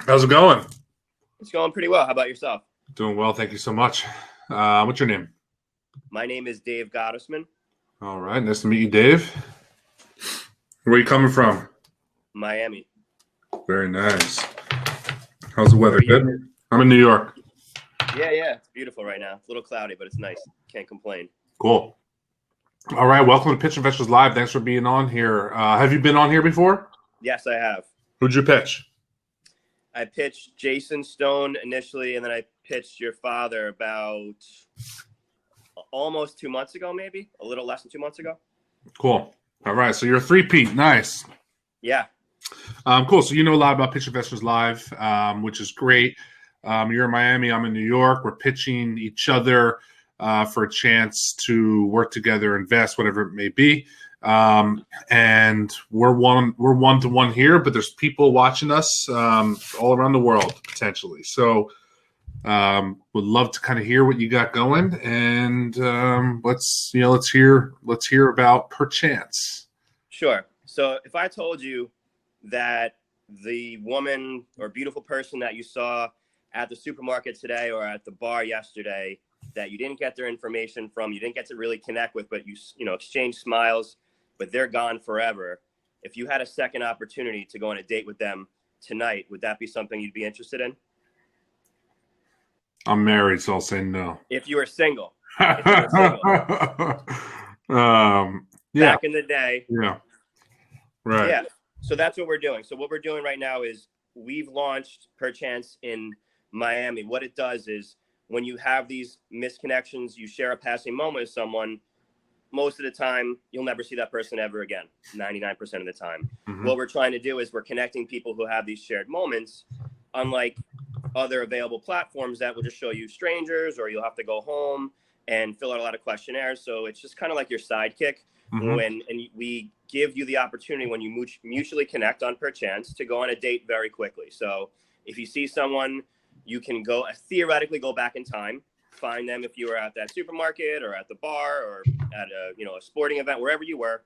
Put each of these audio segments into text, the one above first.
How's it going? It's going pretty well. How about yourself? Doing well, thank you so much. What's your name? My name is Dave Gottesman, All right, nice to meet you, Dave. Where are you coming from? Miami. Very nice. How's the weather? Where are you? Good? I'm in New York. Yeah. It's beautiful right now. It's a little cloudy, but it's nice. Can't complain. Cool. All right, welcome to Pitch Investors Live. Thanks for being on here. Have you been on here before? Yes, I have. Who'd you pitch? I pitched Jason Stone initially, and then I pitched your father about almost 2 months ago, maybe a little less than 2 months ago. Cool. All right, so you're a three-peat. Nice. Yeah. Cool. So you know a lot about Pitch Investors Live, which is great. You're in Miami. I'm in New York. We're pitching each other for a chance to work together, invest, whatever it may be. And we're one to one here, but there's people watching us all around the world potentially. So would love to kind of hear what you got going, and let's hear about PerChance. Sure. So if I told you that the woman or beautiful person that you saw at the supermarket today or at the bar yesterday that you didn't get their information from, you didn't get to really connect with, but you exchange smiles, but they're gone forever. If you had a second opportunity to go on a date with them tonight, would that be something you'd be interested in? I'm married, so I'll say no. If you were single. Yeah. Back in the day. Yeah. Right. Yeah. So that's what we're doing. So what we're doing right now is we've launched PerChance in Miami. What it does is when you have these misconnections, you share a passing moment with someone, most of the time, you'll never see that person ever again, 99% of the time. Mm-hmm. What we're trying to do is we're connecting people who have these shared moments, unlike other available platforms that will just show you strangers, or you'll have to go home and fill out a lot of questionnaires. So it's just kind of like your sidekick. Mm-hmm. And we give you the opportunity when you mutually connect on PerChance to go on a date very quickly. So if you see someone, you can theoretically go back in time, find them if you were at that supermarket or at the bar or at a sporting event, wherever you were,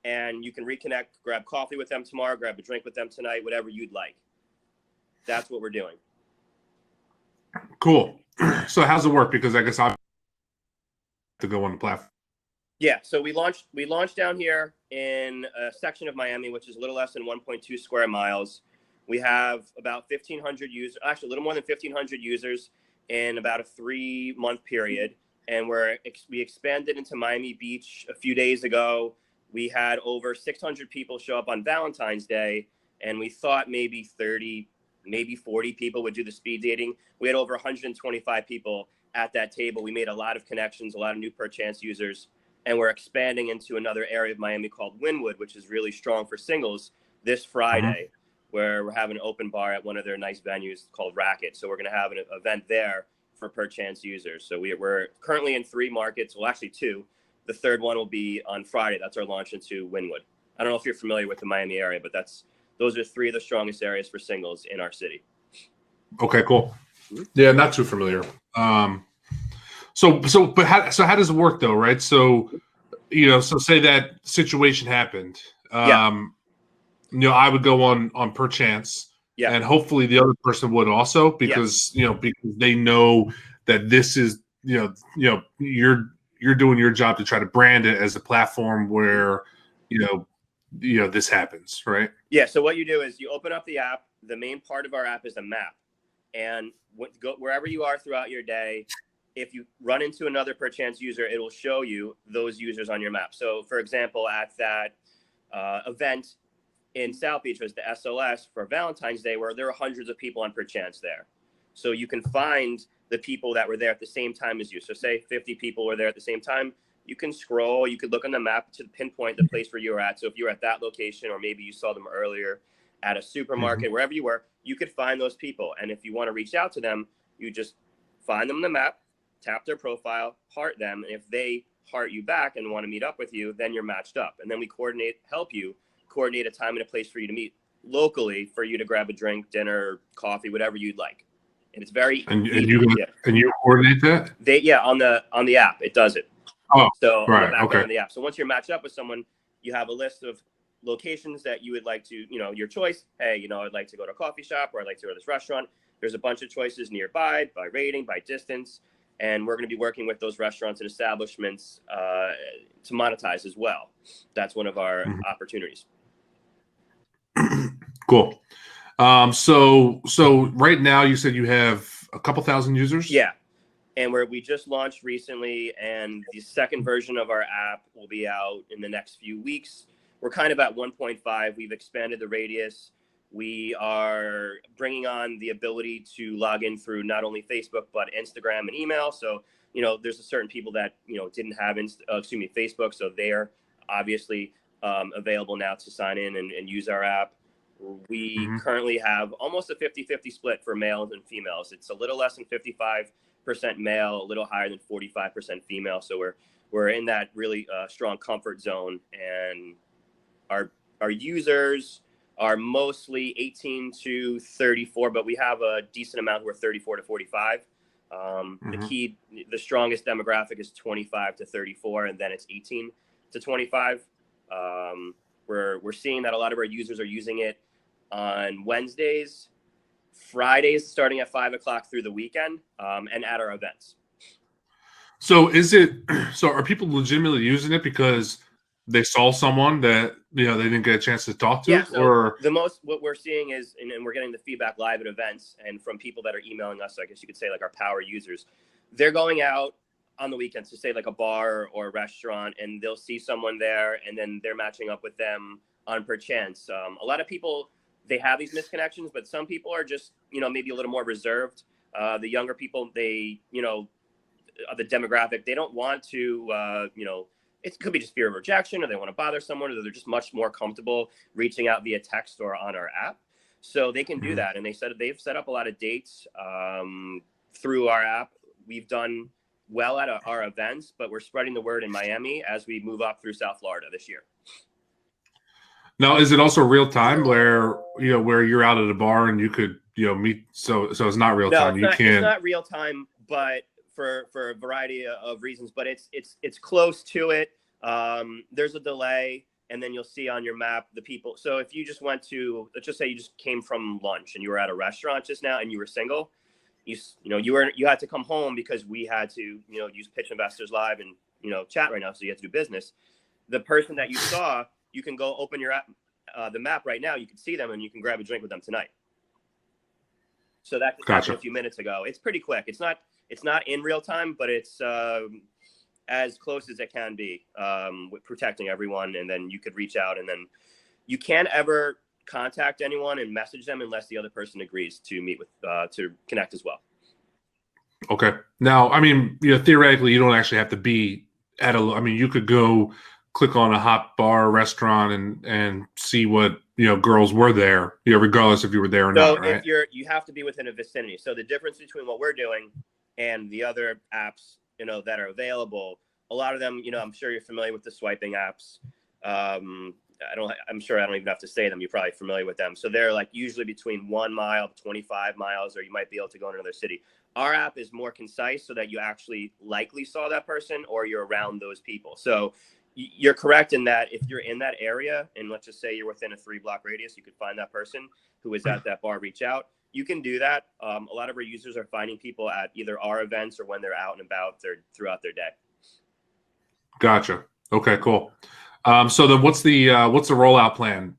and you can reconnect, grab coffee with them tomorrow, grab a drink with them tonight, whatever you'd like. That's what we're doing. Cool. So how's it work? Because I guess I have to go on the platform. Yeah, so we launched down here in a section of Miami, which is a little less than 1.2 square miles. We have about 1,500 users, actually a little more than 1,500 users in about a 3-month period. And we expanded into Miami Beach a few days ago. We had over 600 people show up on Valentine's Day, and we thought maybe 30, maybe 40 people would do the speed dating. We had over 125 people at that table. We made a lot of connections, a lot of new PerChance users, and we're expanding into another area of Miami called Wynwood, which is really strong for singles this Friday, where we're having an open bar at one of their nice venues called Racket. So we're going to have an event there for PerChance users. So we're currently in 3 markets. Well, actually 2. The third one will be on Friday. That's our launch into Wynwood. I don't know if you're familiar with the Miami area, but those are 3 of the strongest areas for singles in our city. Okay, cool. Yeah, not too familiar. So how does it work though, right? So, so say that situation happened. I would go on PerChance, and hopefully the other person would also, because because they know that this is you're doing your job to try to brand it as a platform where this happens, right? Yeah. So what you do is you open up the app. The main part of our app is a map, and go wherever you are throughout your day. If you run into another PerChance user, it will show you those users on your map. So, for example, at that event in South Beach was the SOS for Valentine's Day, where there were hundreds of people on PerChance there. So you can find the people that were there at the same time as you. So say 50 people were there at the same time. You can scroll, you could look on the map to pinpoint the place where you were at. So if you were at that location, or maybe you saw them earlier at a supermarket, wherever you were, you could find those people. And if you want to reach out to them, you just find them on the map, tap their profile, heart them. And if they heart you back and want to meet up with you, then you're matched up. And then we help you coordinate a time and a place for you to meet locally, for you to grab a drink, dinner, coffee, whatever you'd like. And it's very easy. And you coordinate that? On the app, it does it. Oh, so right. On the background of the app. So once you're matched up with someone, you have a list of locations that you would like to, your choice. Hey, I'd like to go to a coffee shop, or I'd like to go to this restaurant. There's a bunch of choices nearby by rating, by distance. And we're going to be working with those restaurants and establishments to monetize as well. That's one of our opportunities. Cool. So right now you said you have a couple thousand users? Yeah. And we just launched recently, and the second version of our app will be out in the next few weeks. We're kind of at 1.5. We've expanded the radius. We are bringing on the ability to log in through not only Facebook, but Instagram and email. So, there's a certain people that, didn't have, Facebook. So they're obviously available now to sign in and use our app. We currently have almost a 50-50 split for males and females. It's a little less than 55% male, a little higher than 45% female. So we're in that really strong comfort zone, and our users are mostly 18 to 34, but we have a decent amount who are 34 to 45. The strongest demographic is 25 to 34, and then it's 18 to 25. We're seeing that a lot of our users are using it on Wednesdays, Fridays, starting at 5 o'clock through the weekend, and at our events. So are people legitimately using it because they saw someone that, they didn't get a chance to talk to? Yeah, so or what we're seeing is, and we're getting the feedback live at events and from people that are emailing us, I guess you could say, like our power users, they're going out on the weekends to say like a bar or a restaurant, and they'll see someone there, and then they're matching up with them on PerChance. A lot of people, they have these misconnections, but some people are just, maybe a little more reserved. The younger people, they, the demographic, they don't want to, it could be just fear of rejection, or they want to bother someone, or they're just much more comfortable reaching out via text or on our app. So they can do that. And they've set up a lot of dates through our app. We've done well at our events, but we're spreading the word in Miami as we move up through South Florida this year. Now, is it also real time where you're out at a bar and you could meet? So it's not real time. No, it's not real time, but for a variety of reasons. But it's close to it. There's a delay, and then you'll see on your map the people. So if you just went to, let's just say you just came from lunch and you were at a restaurant just now and you were single, you had to come home because we had to use Pitch Investors Live and chat right now, so you have to do business. The person that you saw, you can go open your app, the map right now. You can see them and you can grab a drink with them tonight. So that just happened a few minutes ago. It's pretty quick. It's not in real time, but it's as close as it can be with protecting everyone. And then you could reach out, and then you can't ever contact anyone and message them unless the other person agrees to meet with to connect as well. Okay. Now, I mean, theoretically, you don't actually have to be at you could go click on a hot bar restaurant and see what girls were there, regardless if you were there or not, right? So if you have to be within a vicinity. So the difference between what we're doing and the other apps that are available, a lot of them, I'm sure you're familiar with the swiping apps. I'm sure I don't even have to say them. You're probably familiar with them. So they're like usually between 1 mile, 25 miles, or you might be able to go in another city. Our app is more concise so that you actually likely saw that person or you're around those people. So you're correct in that if you're in that area, and let's just say you're within a 3-block radius, you could find that person who is at that bar, reach out. You can do that. A lot of our users are finding people at either our events or when they're out and about throughout their day. Gotcha. Okay, cool. So then what's the rollout plan?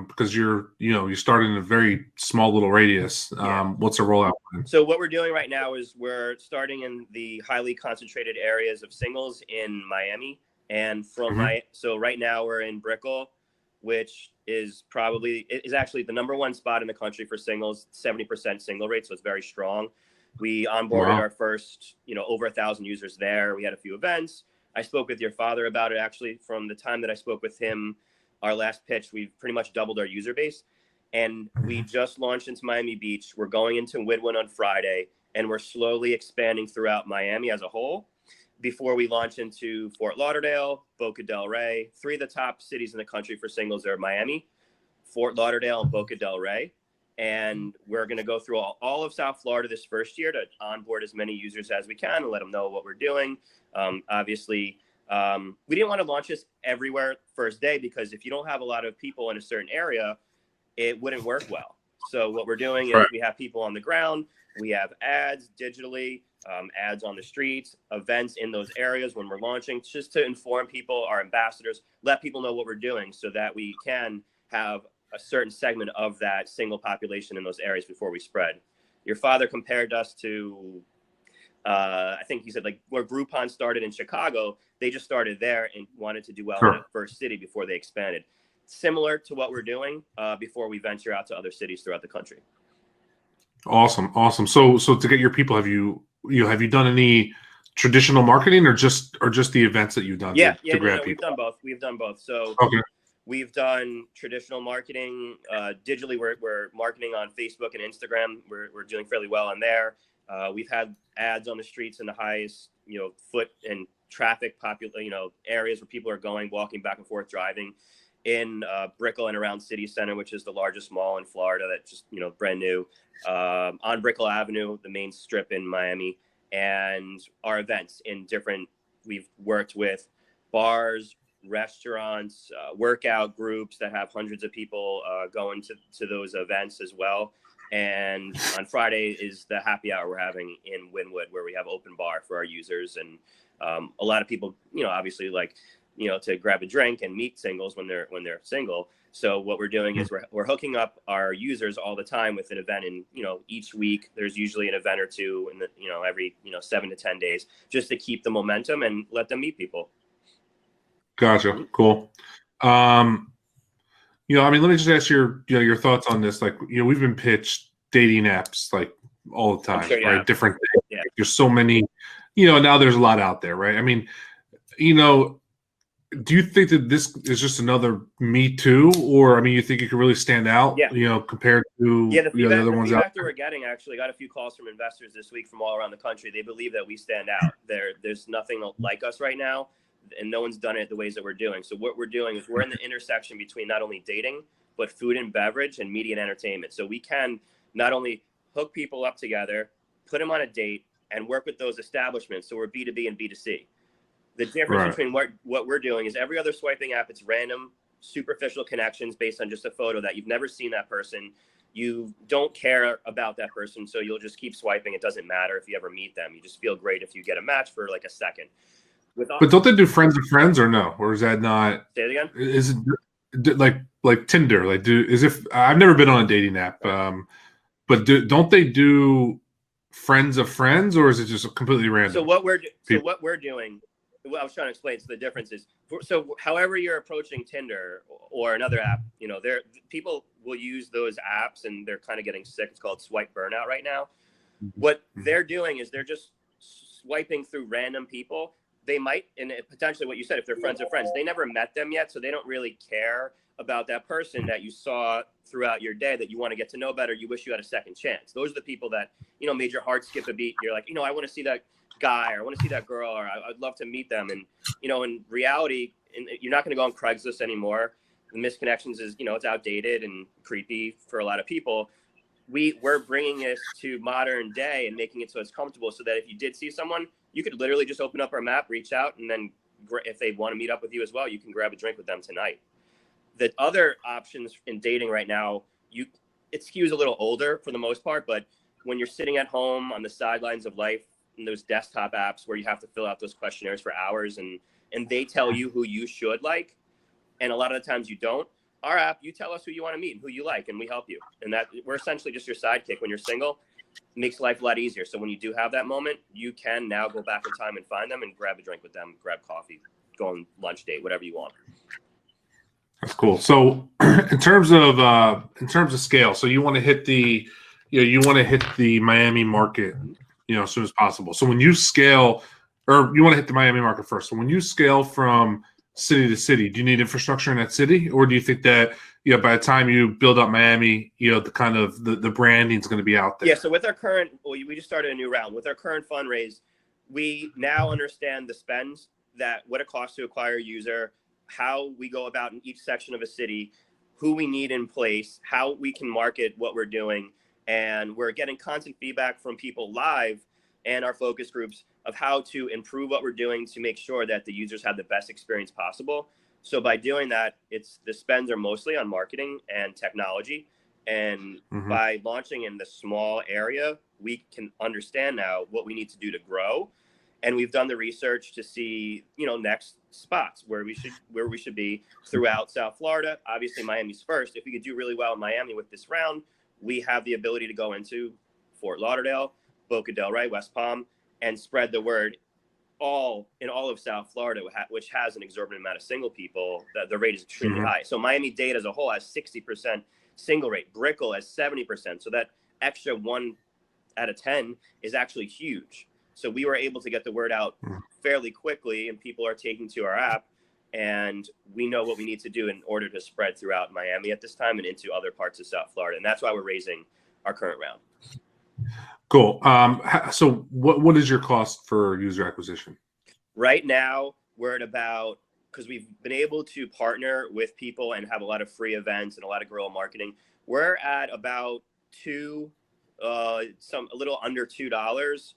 Because you started in a very small little radius. What's the rollout plan? So what we're doing right now is we're starting in the highly concentrated areas of singles in Miami. And so right now we're in Brickell, which is actually the #1 spot in the country for singles, 70% single rate. So it's very strong. We onboarded our first, over 1,000 users there. We had a few events. I spoke with your father about it. Actually, from the time that I spoke with him, our last pitch, we've pretty much doubled our user base. And we just launched into Miami Beach. We're going into Wynwood on Friday, and we're slowly expanding throughout Miami as a whole before we launch into Fort Lauderdale, Boca del Rey. 3 of the top cities in the country for singles are Miami, Fort Lauderdale, and Boca del Rey. And we're going to go through all of South Florida this first year to onboard as many users as we can and let them know what we're doing. Obviously, We didn't want to launch this everywhere first day, because if you don't have a lot of people in a certain area, it wouldn't work well. So what we're doing is we have people on the ground, we have ads digitally, ads on the streets, events in those areas when we're launching, just to inform people, our ambassadors, let people know what we're doing so that we can have a certain segment of that single population in those areas before we spread. Your father compared us to, I think he said, like, where Groupon started in Chicago, they just started there and wanted to do well in that first city before they expanded. Similar to what we're doing before we venture out to other cities throughout the country. Awesome. So to get your people, have you done any traditional marketing or just the events that you've done? Yeah, to grab we've people? done both. So we've done traditional marketing digitally. We're marketing on Facebook and Instagram. We're doing fairly well on there. We've had ads on the streets in the highest, foot and traffic areas where people are going, walking back and forth, driving in Brickell and around City Center, which is the largest mall in Florida that just, brand new, on Brickell Avenue, the main strip in Miami, and our events in we've worked with bars, restaurants, workout groups that have hundreds of people going to those events as well. And on Friday is the happy hour we're having in Wynwood, where we have open bar for our users. And a lot of people, obviously like, to grab a drink and meet singles when they're single. So what we're doing is we're hooking up our users all the time with an event. And, each week there's usually an event or two in the, every, 7 to 10 days, just to keep the momentum and let them meet people. Gotcha. Cool. Let me just ask your thoughts on this. Like, we've been pitched dating apps like all the time, right? Have. Different things. Yeah. There's so many, now there's a lot out there, right? I mean, do you think that this is just another Me Too, or you think it could really stand out, compared to the other ones out there? We're getting, actually got a few calls from investors this week from all around the country. They believe that we stand out. There's nothing like us right now, and no one's done it the ways that we're doing. So what we're doing is we're in the intersection between not only dating, but food and beverage and media and entertainment. So we can not only hook people up together, put them on a date, and work with those establishments. So we're B2B and B2C. The difference between what we're doing is every other swiping app, it's random, superficial connections based on just a photo that you've never seen that person. You don't care about that person, so you'll just keep swiping. It doesn't matter if you ever meet them. You just feel great if you get a match for like a second. But don't they do friends of friends, or no? Or is that not? Say it again. Is it like Tinder? Like, I've never been on a dating app, but don't they do friends of friends, or is it just completely random? So what we're doing. What I was trying to explain. So the difference is, so however you're approaching Tinder or another app, people will use those apps and they're kind of getting sick. It's called swipe burnout right now. What they're doing is they're just swiping through random people. They might, and potentially what you said, if they're friends of friends, they never met them yet. So they don't really care about that person that you saw throughout your day that you want to get to know better. You wish you had a second chance. Those are the people that, made your heart skip a beat. You're like, I want to see that guy, or I want to see that girl, or I'd love to meet them. And, in reality, you're not going to go on Craigslist anymore. The misconnections is, it's outdated and creepy for a lot of people. We're bringing this to modern day and making it so it's comfortable, so that if you did see someone, you could literally just open up our map, reach out, and then if they want to meet up with you as well, you can grab a drink with them tonight. The other options in dating right now, it skews a little older for the most part, but when you're sitting at home on the sidelines of life, and those desktop apps where you have to fill out those questionnaires for hours and they tell you who you should like, and a lot of the times you don't. Our app, you tell us who you want to meet and who you like, and we help you. And that we're essentially just your sidekick when you're single. It makes life a lot easier. So when you do have that moment, you can now go back in time and find them and grab a drink with them, grab coffee, go on lunch date, whatever you want. That's cool. So in terms of scale, so you want to hit the Miami market, as soon as possible. So when you scale, or you want to hit the Miami market first. So when you scale from city to city, do you need infrastructure in that city, or do you think that by the time you build up Miami, the branding is going to be out there? Yeah. So with our current, we just started a new round with our current fundraise. We now understand the spends, what it costs to acquire a user, how we go about in each section of a city, who we need in place, how we can market what we're doing. And we're getting constant feedback from people live and our focus groups of how to improve what we're doing to make sure that the users have the best experience possible. So by doing that, the spends are mostly on marketing and technology. And by launching in the small area, we can understand now what we need to do to grow. And we've done the research to see, next spots where we should be throughout South Florida. Obviously, Miami's first. If we could do really well in Miami with this round, we have the ability to go into Fort Lauderdale, Boca del Rey, West Palm, and spread the word in all of South Florida, which has an exorbitant amount of single people. The rate is extremely high. So Miami-Dade as a whole has 60% single rate. Brickell has 70%. So that extra 1 out of 10 is actually huge. So we were able to get the word out fairly quickly, and people are taking to our app, and we know what we need to do in order to spread throughout Miami at this time and into other parts of South Florida. And that's why we're raising our current round. Cool. So what is your cost for user acquisition? Right now, we're at about, because we've been able to partner with people and have a lot of free events and a lot of guerrilla marketing, we're at about a little under $2.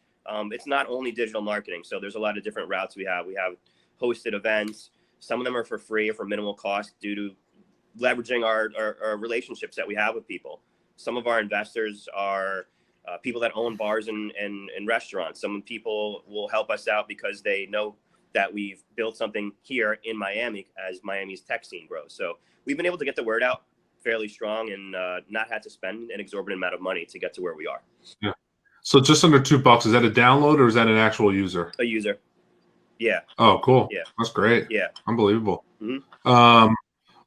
It's not only digital marketing. So there's a lot of different routes we have. We have hosted events. Some of them are for free or for minimal cost due to leveraging our relationships that we have with people. Some of our investors are people that own bars and restaurants. Some people will help us out because they know that we've built something here in Miami as Miami's tech scene grows. So we've been able to get the word out fairly strong and not had to spend an exorbitant amount of money to get to where we are. Yeah. So just under $2, is that a download or is that an actual user? A user. Yeah. Oh, cool. Yeah. That's great. Yeah. Unbelievable.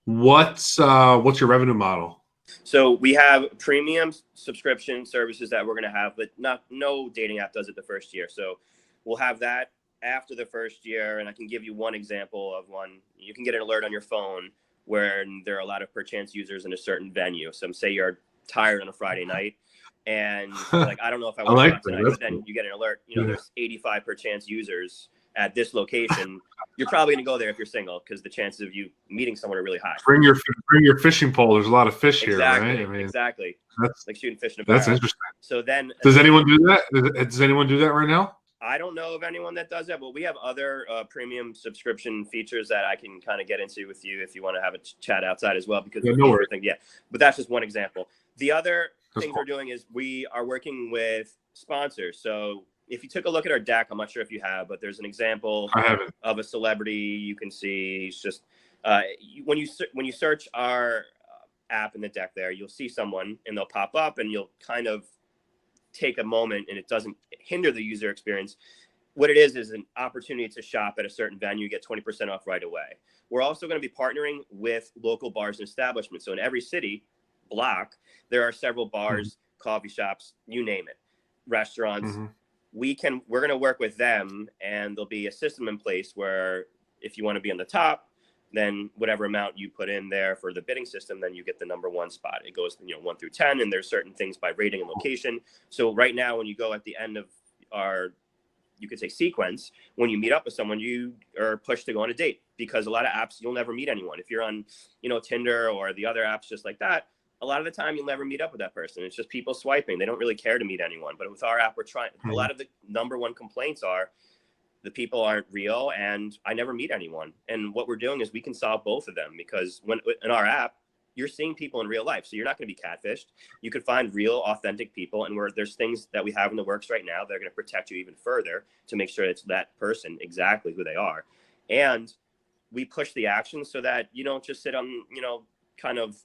What's your revenue model? So we have premium subscription services that we're going to have, but no dating app does it the first year. So we'll have that after the first year. And I can give you one example of one. You can get an alert on your phone where there are a lot of PerChance users in a certain venue. So say you're tired on a Friday night and like, I don't know if I want to go out tonight, but then you get an alert, there's 85 PerChance users at this location. You're probably going to go there if you're single because the chances of you meeting someone are really high. Bring your fishing pole. There's a lot of fish here, right? I mean, exactly. That's like shooting fish in a barrel. That's interesting. So then, does anyone do that? Does anyone do that right now? I don't know of anyone that does that, but we have other premium subscription features that I can kind of get into with you if you want to have a chat outside as well. Because but that's just one example. The other things we're doing is we are working with sponsors. So if you took a look at our deck, I'm not sure if you have, but there's an example of a celebrity you can see. It's just when you search our app in the deck there, you'll see someone and they'll pop up and you'll kind of take a moment and it doesn't hinder the user experience. What it is an opportunity to shop at a certain venue, get 20% off right away. We're also going to be partnering with local bars and establishments. So in every city block, there are several bars, coffee shops, you name it, restaurants. We're going to work with them, and there'll be a system in place where if you want to be on the top, then whatever amount you put in there for the bidding system, then you get the number one spot. It goes 1 through 10, and there's certain things by rating and location. So right now, when you go at the end of our, you could say, sequence, when you meet up with someone, you are pushed to go on a date, because a lot of apps you'll never meet anyone. If you're on Tinder or the other apps just like that, a lot of the time you'll never meet up with that person. It's just people swiping. They don't really care to meet anyone. But with our app, we're trying. A lot of the number one complaints are the people aren't real and I never meet anyone. And what we're doing is we can solve both of them, because when in our app, you're seeing people in real life. So you're not going to be catfished. You could find real, authentic people. And there's things that we have in the works right now that are going to protect you even further to make sure it's that person exactly who they are. And we push the action so that you don't just sit on, kind of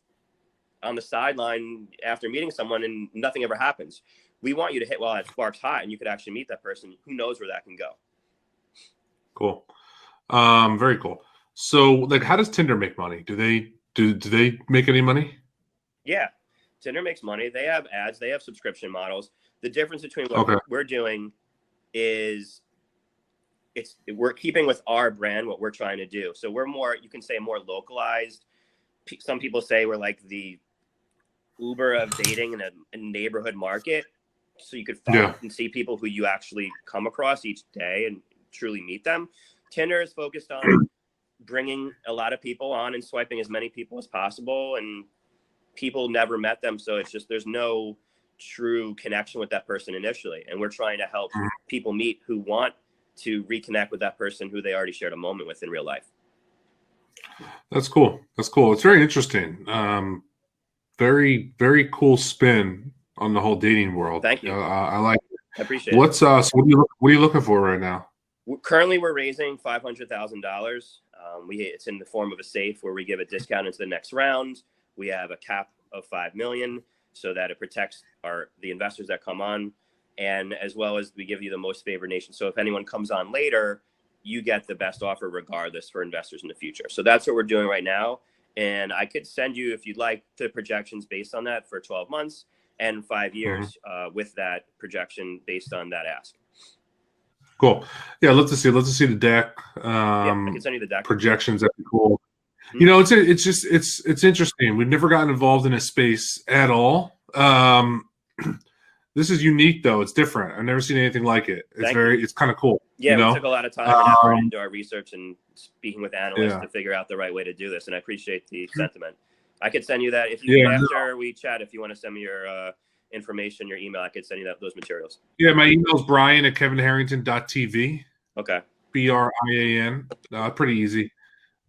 on the sideline after meeting someone and nothing ever happens. We want you to hit while that spark's hot and you could actually meet that person. Who knows where that can go? Cool. Very cool. So how does Tinder make money? Do they make any money? Yeah. Tinder makes money. They have ads, they have subscription models. The difference between what we're doing is we're keeping with our brand, what we're trying to do. So we're more, you can say, more localized. Some people say we're like the Uber of dating in a neighborhood market. So you could find and see people who you actually come across each day and truly meet them. Tinder is focused on bringing a lot of people on and swiping as many people as possible, and people never met them. So it's just, there's no true connection with that person initially. And we're trying to help people meet who want to reconnect with that person who they already shared a moment with in real life. That's cool. That's cool. It's very interesting. Very, very cool spin on the whole dating world. Thank you. I like it. I appreciate it. What's so what are you looking for right now? Currently, we're raising $500,000. It's in the form of a safe where we give a discount into the next round. We have a cap of $5 million so that it protects the investors that come on, and as well as we give you the most favored nation. So if anyone comes on later, you get the best offer regardless for investors in the future. So that's what we're doing right now. And I could send you, if you'd like, the projections based on that for 12 months and 5 years with that projection based on that ask. Cool. Yeah, let's see the deck. I can send you the deck. Projections. That'd be cool. You know, it's interesting. We've never gotten involved in a space at all. This is unique though. It's different. I've never seen anything like it. It's kind of cool. Yeah, we took a lot of time and effort into our research and speaking with analysts to figure out the right way to do this. And I appreciate the sentiment. I could send you that if you after we chat. If you want to send me your information, your email, I could send you those materials. Yeah, my email is brian@kevinharrington.tv. Okay. BRIAN. Pretty easy.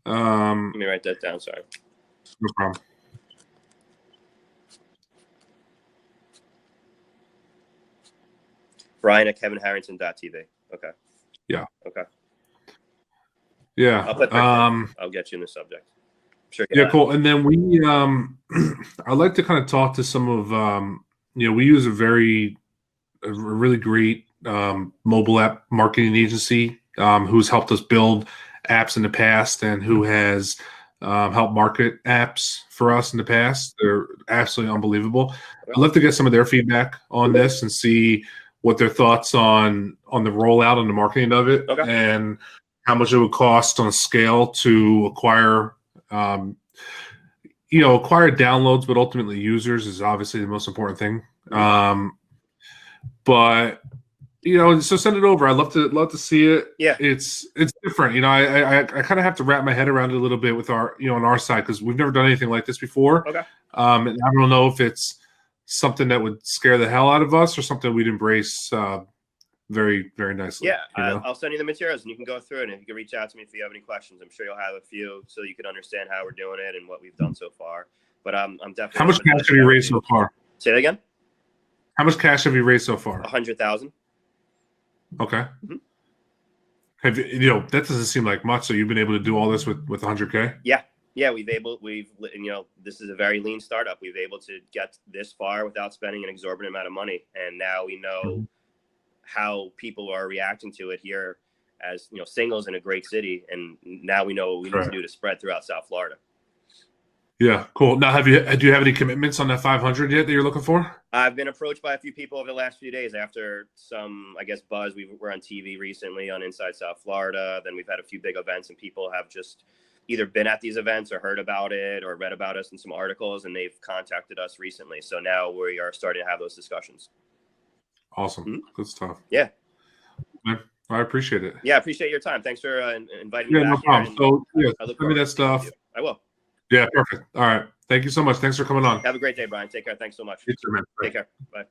Let me write that down. Sorry. No problem. Brian@kevinharrington.tv. Okay. Yeah. Okay. Yeah. I'll get you in the subject. Sure. Yeah, cool. And then we I'd like to kind of talk to some of we use a really great mobile app marketing agency who's helped us build apps in the past and who has helped market apps for us in the past. They're absolutely unbelievable. I'd love to get some of their feedback on this and see what their thoughts on the rollout and the marketing of it, and how much it would cost on a scale to acquire downloads, but ultimately users is obviously the most important thing. But so send it over. I'd love to see it. Yeah, it's different. I kind of have to wrap my head around it a little bit with our on our side because we've never done anything like this before. Okay. And I don't know if it's something that would scare the hell out of us or something we'd embrace very, very nicely. Yeah, I'll send you the materials and you can go through it. And if you can reach out to me if you have any questions, I'm sure you'll have a few so you can understand how we're doing it and what we've done so far. But I'm definitely. How much cash have you raised so far? Say that again. How much cash have you raised so far? 100,000. Okay. Have that doesn't seem like much. So you've been able to do all this with 100K? Yeah. Yeah, we've this is a very lean startup. We've been able to get this far without spending an exorbitant amount of money. And now we know how people are reacting to it here as, singles in a great city. And now we know what we need to do to spread throughout South Florida. Yeah, cool. Now, do you have any commitments on that 500 yet that you're looking for? I've been approached by a few people over the last few days after some, buzz. We were on TV recently on Inside South Florida. Then we've had a few big events and people have just either been at these events or heard about it or read about us in some articles, and they've contacted us recently. So now we are starting to have those discussions. Awesome. Good stuff. Yeah. I appreciate it. Yeah, I appreciate your time. Thanks for inviting me back. No problem. So, send me that stuff. I will. Yeah, perfect. All right. Thank you so much. Thanks for coming on. Have a great day, Brian. Take care. Thanks so much. You too, man. Take care. Bye.